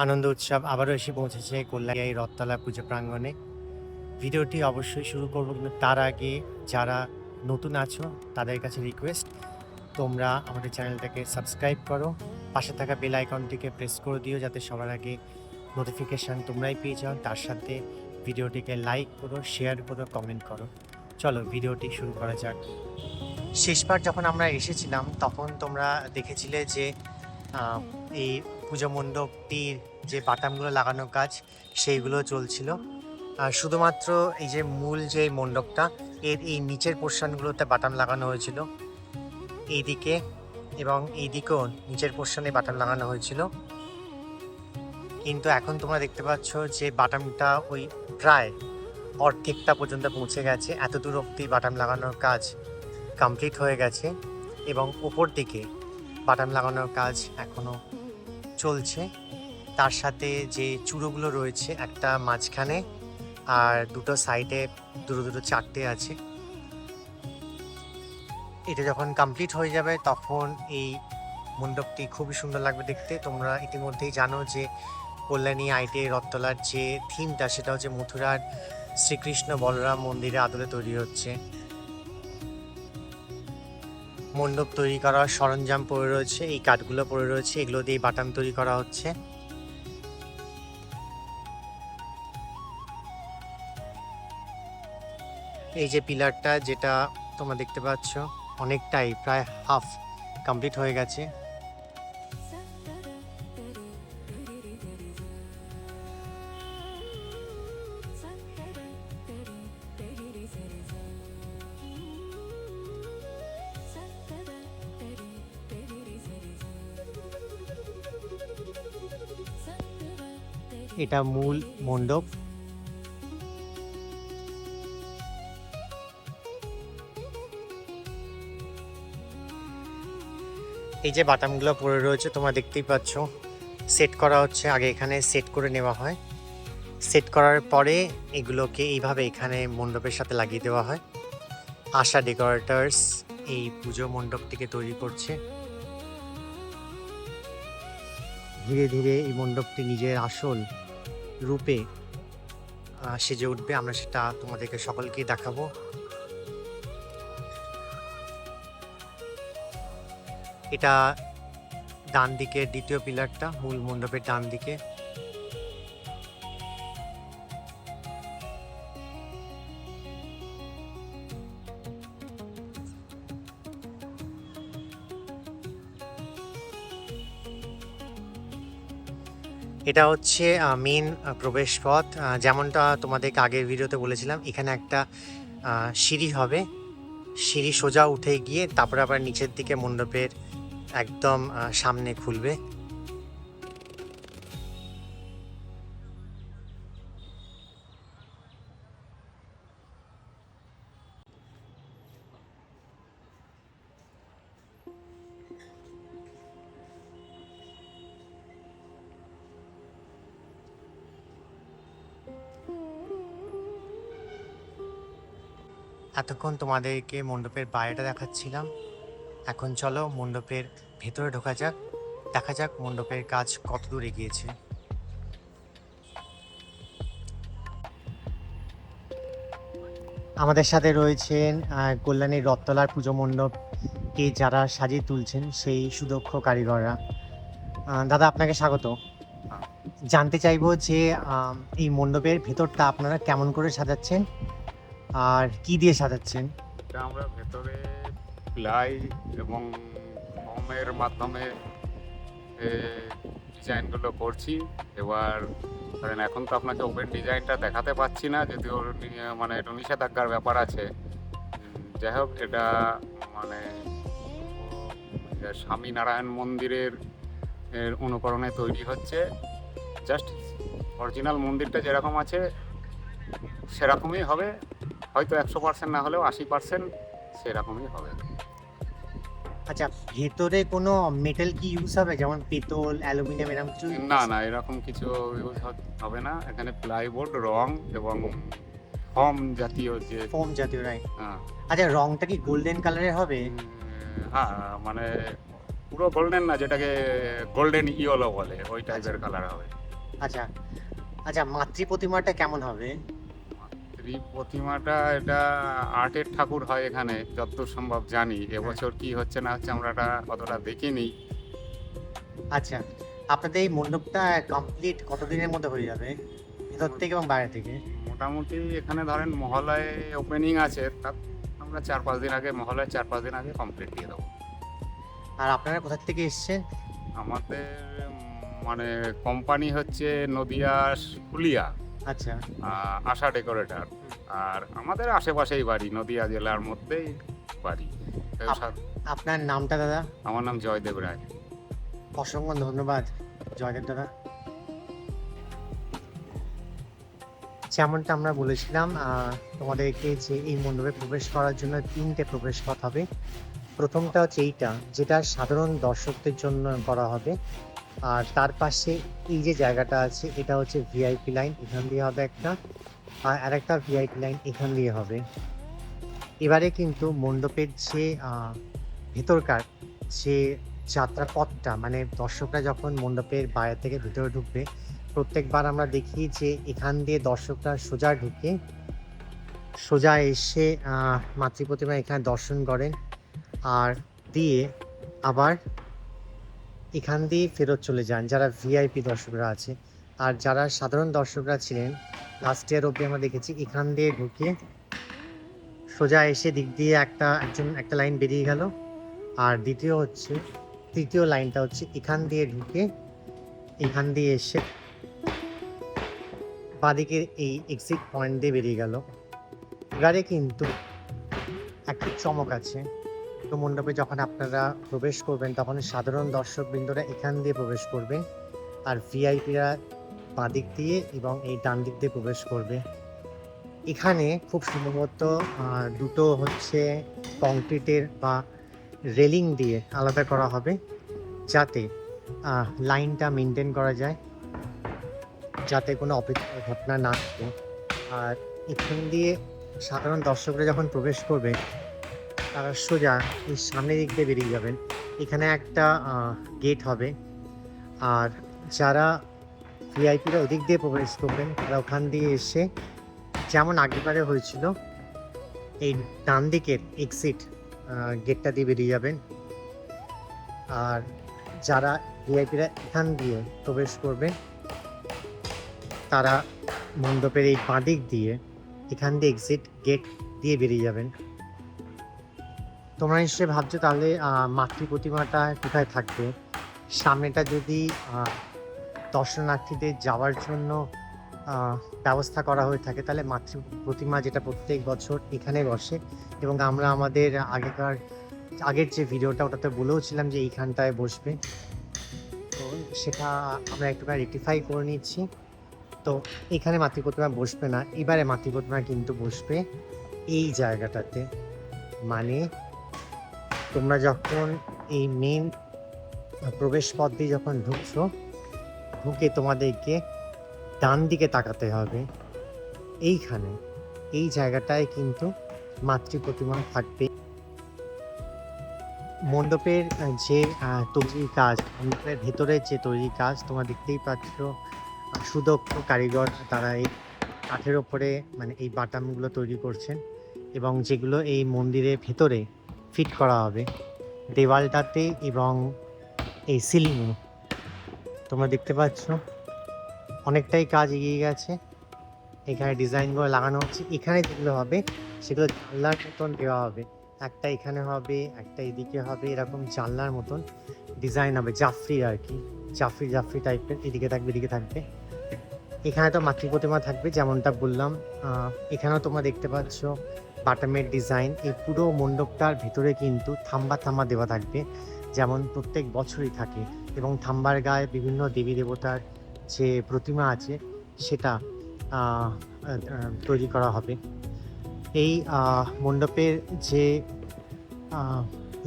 আনন্দ উৎসব আবারও এসে পৌঁছেছে কল্যাণী এই রথতলা পুজো প্রাঙ্গণে। ভিডিওটি অবশ্যই শুরু করব, কিন্তু তার আগে যারা নতুন আছো তাদের কাছে রিকোয়েস্ট, তোমরা আমাদের চ্যানেলটাকে সাবস্ক্রাইব করো, পাশে থাকা বেল আইকনটিকে প্রেস করে দিও যাতে সবার আগে নোটিফিকেশান তোমরাই পেয়ে যাও। তার সাথে ভিডিওটিকে লাইক করো, শেয়ার করো, কমেন্ট করো। চলো ভিডিওটি শুরু করা যাক। শেষবার যখন আমরা এসেছিলাম তখন তোমরা দেখেছিলে যে এই পুজো মণ্ডপটির যে বাটামগুলো লাগানোর কাজ সেইগুলো চলছিল। আর শুধুমাত্র এই যে মূল যে মণ্ডপটা, এর এই নিচের পোর্শনগুলোতে বাটাম লাগানো হয়েছিল, এইদিকে এবং এইদিকেও নিচের পোর্শনে বাটাম লাগানো হয়েছিল। কিন্তু এখন তোমরা দেখতে পাচ্ছ যে বাটামটা ওই প্রায় অর্ধেকটা পর্যন্ত পৌঁছে গেছে, এত দূর অবধি বাটাম লাগানোর কাজ কমপ্লিট হয়ে গেছে এবং ওপর দিকে বাটাম লাগানোর কাজ এখনও চলছে। তার সাথে যে চূড়োগুলো রয়েছে, একটা মাঝখানে আর দুটো সাইডে দুটো দুটো চারটে আছে। এটা যখন কমপ্লিট হয়ে যাবে তখন এই মণ্ডপটি খুবই সুন্দর লাগবে দেখতে। তোমরা ইতিমধ্যেই জানো যে কল্যাণী আইটিআই রথতলার যে থিমটা সেটা হচ্ছে মথুরার শ্রীকৃষ্ণ বলরাম মন্দিরে আদলে তৈরি হচ্ছে। মণ্ডপ তৈরি করার সরঞ্জাম পড়ে রয়েছে, এই কাঠগুলো পড়ে রয়েছে, এগুলো দিয়ে বাটাম তৈরি করা হচ্ছে। এই যে পিলারটা যেটা তোমরা দেখতে পাচ্ছ অনেকটাই প্রায় হাফ কমপ্লিট হয়ে গেছে। এটা মূল মণ্ডপ। এই যে বাটামগুলো পড়ে রয়েছে তোমরা দেখতেই পাচ্ছ, সেট করা হচ্ছে। আগে এখানে সেট করে নেওয়া হয়, সেট করার পরে এগুলোকে এইভাবে এখানে মণ্ডপের সাথে লাগিয়ে দেওয়া হয়। আশা ডেকোরেটার্স এই পুজো মণ্ডপটিকে তৈরি করছে। ধীরে ধীরে এই মণ্ডপটি নিজের আসল রূপে সেজে উঠবে, আমরা সেটা তোমাদেরকে সকলকেই দেখাবো। এটা ডান দিকে দ্বিতীয় পিলারটা, মূল মণ্ডপের ডান দিকে। এটা হচ্ছে মেন প্রবেশ পথ। যেমনটা তোমাদেরকে আগের ভিডিওতে বলেছিলাম, এখানে একটা সিঁড়ি হবে, সিঁড়ি সোজা উঠে গিয়ে তারপরে আবার নিচের দিকে মণ্ডপের একদম সামনে খুলবে। এতক্ষণ তোমাদেরকে মণ্ডপের বাইরেটা দেখাচ্ছিলাম, এখন চলো মণ্ডপের ভেতরে ঢোকা যাক, দেখা যাক মণ্ডপের কাজ কত দূর এগিয়েছে। আমাদের সাথে রয়েছেন কল্যাণীর রথতলার পুজো মণ্ডপকে যারা সাজিয়ে তুলছেন সেই সুদক্ষ কারিগররা। দাদা আপনাকে স্বাগত। জানতে চাইবো যে এই মণ্ডপের ভেতরটা আপনারা কেমন করে সাজাচ্ছেন আর কি দিয়ে সাজাচ্ছেন? এটা আমরা ভেতরে প্লাই এবং ফোমের মাধ্যমে ডিজাইনগুলো করছি। এবার ধরেন এখন তো আপনাকে ওপেন ডিজাইনটা দেখাতে পাচ্ছি না, যদিও মানে একটু নিষেধাজ্ঞার ব্যাপার আছে। যাই হোক, এটা মানে স্বামীনারায়ণ মন্দিরের অনুকরণে তৈরি হচ্ছে। জাস্ট অরিজিনাল মন্দিরটা যেরকম আছে সেরকমই হবে, হয়তো 100% না হলেও 80% সেরকমই হবে। আচ্ছা, ভেতরে কোনো মেটাল কি ইউজ হবে, যেমন পিতল, অ্যালুমিনিয়াম এরকম কিছু? না না, এরকম কিছু ইউজ হবে না। এখানে প্লাইবোর্ড, রং এবং ফোম জাতীয় যে ফোম জাতীয়, রাইট? হ্যাঁ। আচ্ছা, রংটা কি গোল্ডেন কালারের হবে? হ্যাঁ, মানে পুরো গোল্ডেন না, যেটাকে গোল্ডেন ইয়েলো বলে, ওই টাইপের কালার হবে। আচ্ছা আচ্ছা, মাতৃ প্রতিমাটা কেমন হবে? এই প্রতিমাটা এটা আর্টের ঠাকুর হয় এখানে যতদূর সম্ভব জানি। হ্যাঁ। এবছর কি হচ্ছে না হচ্ছে আমরা এটা অতটা দেখিনি। আচ্ছা, আপনাদের এই মণ্ডপটা কমপ্লিট কতদিনের মধ্যে হয়ে যাবে, ভিতর থেকে এবং বাইরে থেকে? মোটামুটি এখানে ধরেন মহলায় ওপেনিং আছে, তার আমরা 4-5 দিন আগে, মহলায় 4-5 দিন আগে কমপ্লিট দিয়ে দেবো। আর আপনারা কোথা থেকে এসছেন? আমাদের মানে কোম্পানি হচ্ছে নদিয়া ফুলিয়া, আচ্ছা। আশা ডেকোরেটর। আর আমাদের আশেপাশেই বাড়ি, নদিয়া জেলার মধ্যেই বাড়ি। তো আপ- আপনার নামটা দাদা? আমার নাম জয়দেব রায়। অসংখ্য ধন্যবাদ জয়দেব দাদা। যেমনটা আমরা বলেছিলাম, তোমাদেরকে যে এই মণ্ডপে প্রবেশ করার জন্য 3টে প্রবেশ পথ হবে। প্রথমটা হচ্ছে এইটা, যেটা সাধারণ দর্শকদের জন্য করা হবে। আর তার পাশে এই যে জায়গাটা আছে, এটা হচ্ছে ভিআইপি লাইন, এখান দিয়ে হবে একটা। আর আরেকটা ভিআইপি লাইন এখান দিয়ে হবে। এবারে কিন্তু মণ্ডপের যে ভেতরকার যে যাত্রাপথটা, মানে দর্শকরা যখন মণ্ডপের বাইরে থেকে ভেতরে ঢুকবে, প্রত্যেকবার আমরা দেখি যে এখান দিয়ে দর্শকরা সোজা ঢুকে সোজা এসে মাতৃ প্রতিমা এখানে দর্শন করেন, আর দিয়ে আবার এখান দিয়ে ফেরত চলে যান যারা ভিআইপি দর্শকরা আছে। আর যারা সাধারণ দর্শকরা ছিলেন, লাস্ট ইয়ার অবধি আমরা দেখেছি এখান দিয়ে ঢুকে সোজা এসে দিক দিয়ে একটা লাইন বেরিয়ে গেল। আর তৃতীয় লাইনটা হচ্ছে এখান দিয়ে ঢুকে এখান দিয়ে এসে বাঁদিকের এই এক্সিট পয়েন্ট দিয়ে বেরিয়ে গেল। এবারে কিন্তু একটা চমক আছে। তো মণ্ডপে যখন আপনারা প্রবেশ করবেন, তখন সাধারণ দর্শকবৃন্দরা এখান দিয়ে প্রবেশ করবেন, আর ভিআইপিরা বাঁদিক দিয়ে এবং এই ডান দিক দিয়ে প্রবেশ করবে। এখানে খুব সম্ভবত দুটো হচ্ছে কংক্রিটের বা রেলিং দিয়ে আলাদা করা হবে, যাতে লাইনটা মেনটেন করা যায়, যাতে কোনো অপ্রীতিকর ঘটনা না ঘটে। আর এখান দিয়ে সাধারণ দর্শকরা যখন প্রবেশ করবে, তারা সোজা এই সামনের দিক দিয়ে বেরিয়ে যাবেন। এখানে একটা গেট হবে। আর যারা ভিআইপিরা ওদিক দিয়ে প্রবেশ করবেন, তারা ওখান দিয়ে এসে যেমন আগেবারে হয়েছিল, এই ডান দিকের এক্সিট গেটটা দিয়ে বেরিয়ে যাবেন। আর যারা ভিআইপিরা এখান দিয়ে প্রবেশ করবে, তারা মণ্ডপের এই বাঁদিক দিয়ে এখান দিয়ে এক্সিট গেট দিয়ে বেরিয়ে যাবেন। তোমরা নিশ্চয়ই ভাবছো তাহলে মাতৃ প্রতিমাটা কোথায় থাকবে। সামনেটা যদি দর্শনার্থীদের যাওয়ার জন্য ব্যবস্থা করা হয়ে থাকে, তাহলে মাতৃ প্রতিমা, যেটা প্রত্যেক বছর এখানে বসে, এবং আমরা আমাদের আগের যে ভিডিওটা, ওটাতে বলেওছিলাম যে এইখানটায় বসবে, তো সেটা আমরা একটুখানি রেকটিফাই করে নিচ্ছি। তো এখানে মাতৃ প্রতিমা বসবে না, এবারে মাতৃ প্রতিমা কিন্তু বসবে এই জায়গাটাতে। মানে তোমরা যখন এই মেন প্রবেশ পথ দিয়ে যখন ঢুকছো, ঢুকে তোমাদেরকে ডান দিকে তাকাতে হবে। এইখানে এই জায়গাটায় কিন্তু মাতৃ প্রতিমা থাকবে। মণ্ডপের যে তৈরি কাজ, মণ্ডপের ভেতরের যে তৈরি কাজ, তোমরা দেখতেই পাচ্ছ, সুদক্ষ কারিগর তারা এই কাঠের ওপরে মানে এই বাটামগুলো তৈরি করছেন, এবং যেগুলো এই মন্দিরের ভেতরে ফিট করা হবে দেওয়ালটাতে এবং এই সিলিংয়ে। তোমরা দেখতে পাচ্ছ অনেকটাই কাজ এগিয়ে গেছে। এখানে ডিজাইনগুলো লাগানো হচ্ছে। এখানে যেগুলো হবে সেগুলো জানলার মতন দেওয়া হবে, একটা এখানে হবে, একটা এদিকে হবে, এরকম জানলার মতন ডিজাইন হবে, জাফরি আর কি, জাফরি টাইপের, এদিকে থাকবে এদিকে থাকবে। এখানে তো মাতৃ প্রতিমা থাকবে যেমনটা বললাম। এখানেও তোমরা দেখতে পাচ্ছ বাটামের ডিজাইন। এই পুরো মণ্ডপটার ভিতরে কিন্তু থাম্বা দেওয়া থাকবে, যেমন প্রত্যেক বছরই থাকে, এবং থাম্বার গায়ে বিভিন্ন দেবী দেবতার যে প্রতিমা আছে সেটা তৈরি করা হবে। এই মণ্ডপের যে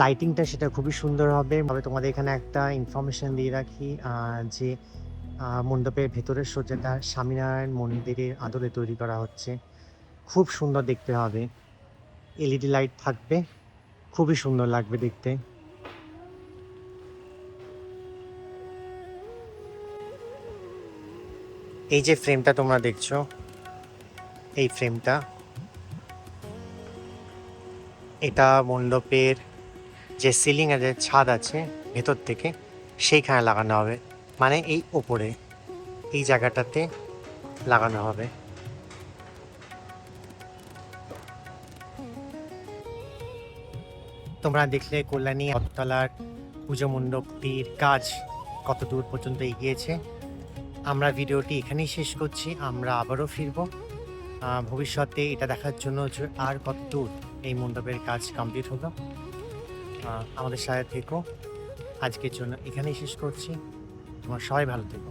লাইটিংটা, সেটা খুবই সুন্দর হবে। তোমাদের এখানে একটা ইনফরমেশন দিয়ে রাখি, যে মণ্ডপের ভেতরের সজ্জাটা স্বামীনারায়ণ মন্দিরের আদলে তৈরি করা হচ্ছে। খুব সুন্দর দেখতে হবে, এলইডি লাইট থাকবে, খুবই সুন্দর লাগবে দেখতে। এই যে ফ্রেমটা তোমরা দেখছো, এই ফ্রেমটা, এটা মণ্ডপের যে সিলিং এর যে ছাদ আছে ভেতর থেকে সেইখানে লাগানো হবে, মানে এই ওপরে এই জায়গাটাতে লাগানো হবে। তোমরা দেখলে কল্যাণী রথতলার পুজো মণ্ডপটির কাজ কত দূর পর্যন্ত এগিয়েছে। আমরা ভিডিওটি এখানেই শেষ করছি, আমরা আবারও ফিরব ভবিষ্যতে এটা দেখার জন্য যে আর কত দূর এই মণ্ডপের কাজ কমপ্লিট হলো। আমাদের সাথে থেকো, আজকের জন্য এখানেই শেষ করছি। তোমার সবাই ভালো থেকো।